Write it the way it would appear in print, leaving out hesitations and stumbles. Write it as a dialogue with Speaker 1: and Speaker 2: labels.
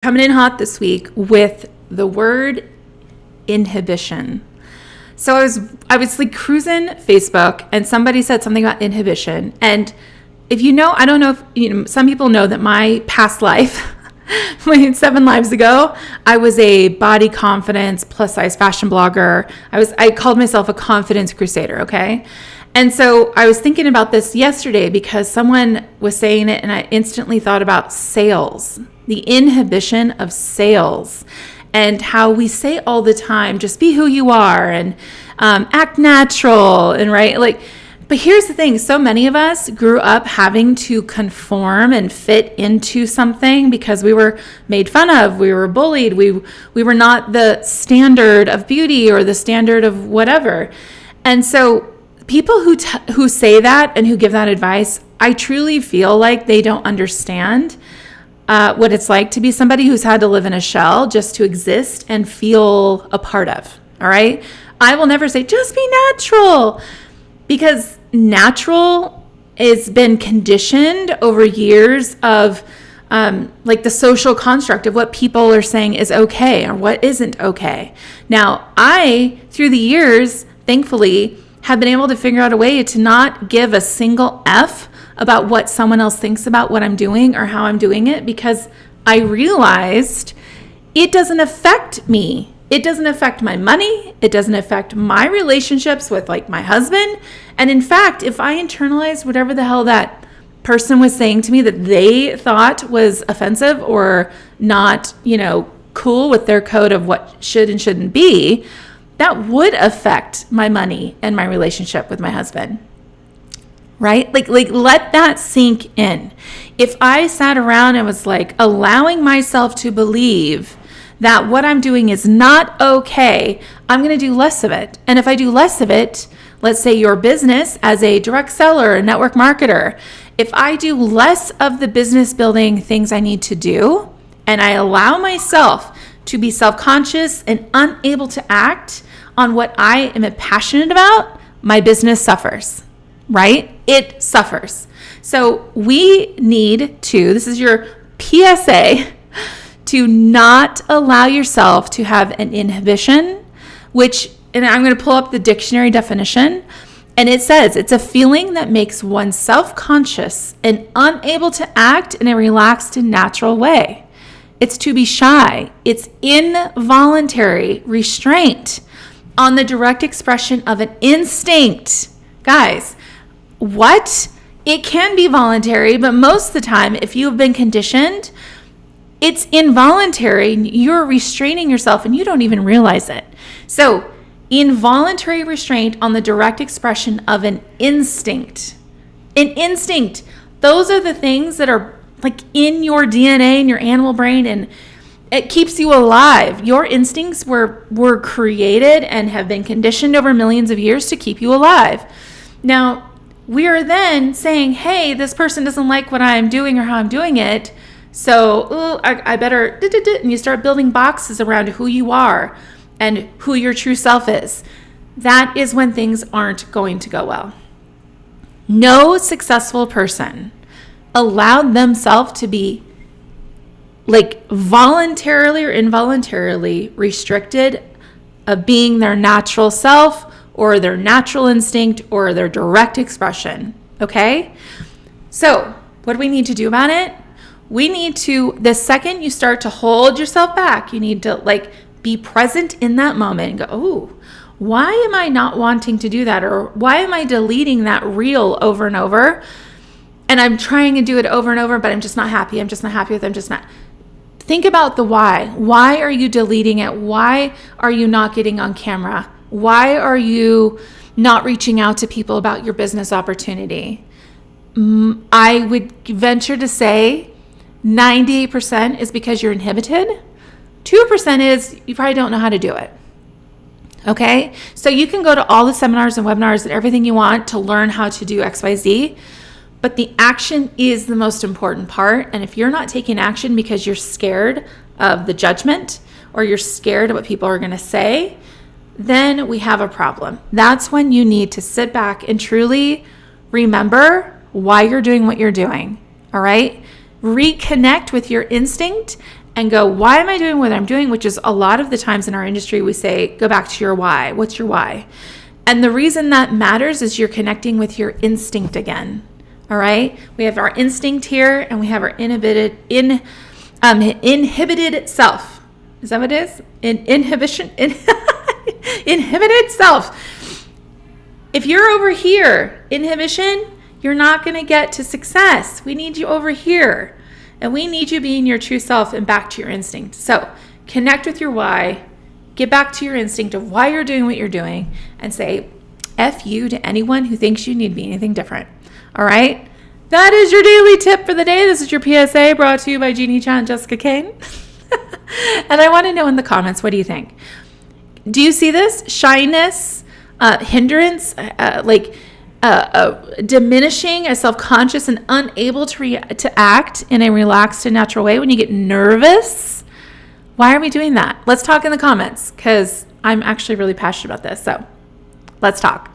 Speaker 1: Coming in hot this week with the word inhibition. So I was like cruising Facebook and somebody said something about inhibition. And if you know, I don't know if some people know that my past life, 7 lives ago, I was a body confidence plus size fashion blogger. I called myself a confidence crusader, okay? And so I was thinking about this yesterday because someone was saying it and I instantly thought about sales, the inhibition of sales, and how we say all the time, just be who you are and act natural and right. But here's the thing. So many of us grew up having to conform and fit into something because we were made fun of, we were bullied, we were not the standard of beauty or the standard of whatever. And so people who say that and who give that advice, I truly feel like they don't understand what it's like to be somebody who's had to live in a shell just to exist and feel a part of. All right. I will never say just be natural, because natural has been conditioned over years of the social construct of what people are saying is okay or what isn't okay. Now, I, through the years, thankfully, have been able to figure out a way to not give a single F about what someone else thinks about what I'm doing or how I'm doing it, because I realized it doesn't affect me. It doesn't affect my money. It doesn't affect my relationships with my husband. And in fact, if I internalized whatever the hell that person was saying to me that they thought was offensive or not, cool with their code of what should and shouldn't be, that would affect my money and my relationship with my husband. Right? Let that sink in. If I sat around and was allowing myself to believe that what I'm doing is not okay, I'm going to do less of it. And if I do less of it, let's say your business as a direct seller, a network marketer, if I do less of the business building things I need to do, and I allow myself to be self-conscious and unable to act on what I am passionate about, my business suffers. Right? It suffers. So we need to, this is your PSA, to not allow yourself to have an inhibition, and I'm going to pull up the dictionary definition, and it says it's a feeling that makes one self-conscious and unable to act in a relaxed and natural way. It's to be shy. It's involuntary restraint on the direct expression of an instinct. Guys, what? It can be voluntary, but most of the time, if you have been conditioned, it's involuntary. You're restraining yourself and you don't even realize it. So, involuntary restraint on the direct expression of an instinct. An instinct. Those are the things that are in your DNA, in your animal brain, and it keeps you alive. Your instincts were created and have been conditioned over millions of years to keep you alive. Now, we are then saying, hey, this person doesn't like what I'm doing or how I'm doing it, so I better, and you start building boxes around who you are and who your true self is. That is when things aren't going to go well. No successful person allowed themselves to be voluntarily or involuntarily restricted of being their natural self or their natural instinct or their direct expression, okay? So what do we need to do about it? We need to, the second you start to hold yourself back, you need to be present in that moment and go, oh, why am I not wanting to do that? Or why am I deleting that reel over and over? And I'm trying to do it over and over, but I'm just not happy. I'm just not happy with it. I'm just not. Think about the why. Why are you deleting it? Why are you not getting on camera? Why are you not reaching out to people about your business opportunity? I would venture to say 98% is because you're inhibited. 2% is you probably don't know how to do it. Okay? So you can go to all the seminars and webinars and everything you want to learn how to do XYZ, but the action is the most important part. And if you're not taking action because you're scared of the judgment or you're scared of what people are going to say, then we have a problem. That's when you need to sit back and truly remember why you're doing what you're doing. All right? Reconnect with your instinct and go, why am I doing what I'm doing? Which is a lot of the times in our industry, we say, go back to your why. What's your why? And the reason that matters is you're connecting with your instinct again. All right. We have our instinct here, and we have our inhibited self. Is that what it is? Inhibition? Inhibited self. If you're over here, inhibition, you're not going to get to success. We need you over here. And we need you being your true self and back to your instinct. So connect with your why. Get back to your instinct of why you're doing what you're doing, and say F you to anyone who thinks you need to be anything different. All right? That is your daily tip for the day. This is your PSA brought to you by Jeannie Chan and Jessica Kane. And I want to know in the comments, what do you think? Do you see this? Shyness, hindrance, diminishing, a self-conscious and unable to act in a relaxed and natural way when you get nervous? Why are we doing that? Let's talk in the comments, because I'm actually really passionate about this. So let's talk.